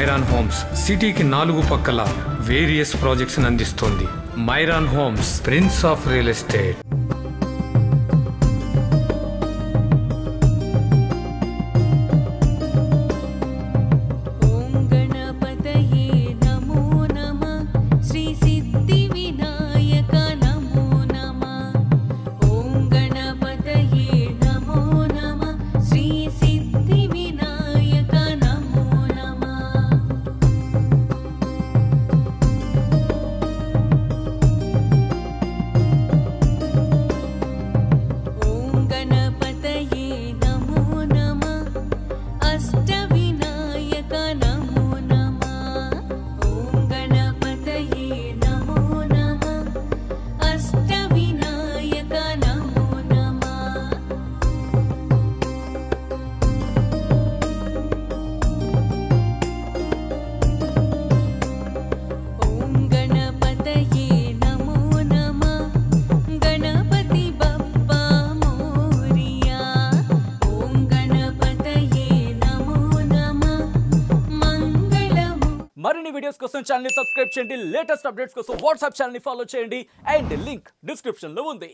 మైరాన్ homes సిటీకి 4 పక్కల various projects అందిస్తోంది. మైరాన్ homes, prince of real estate. మరిన్ని వీడియోస్ కోసం ఛానల్ ని సబ్స్క్రైబ్ చేయండి. లేటెస్ట్ అప్డేట్స్ కోసం వాట్సాప్ ఛానల్ ని ఫాలో చేయండి. అండ్ లింక్ డిస్క్రిప్షన్ లో ఉంది.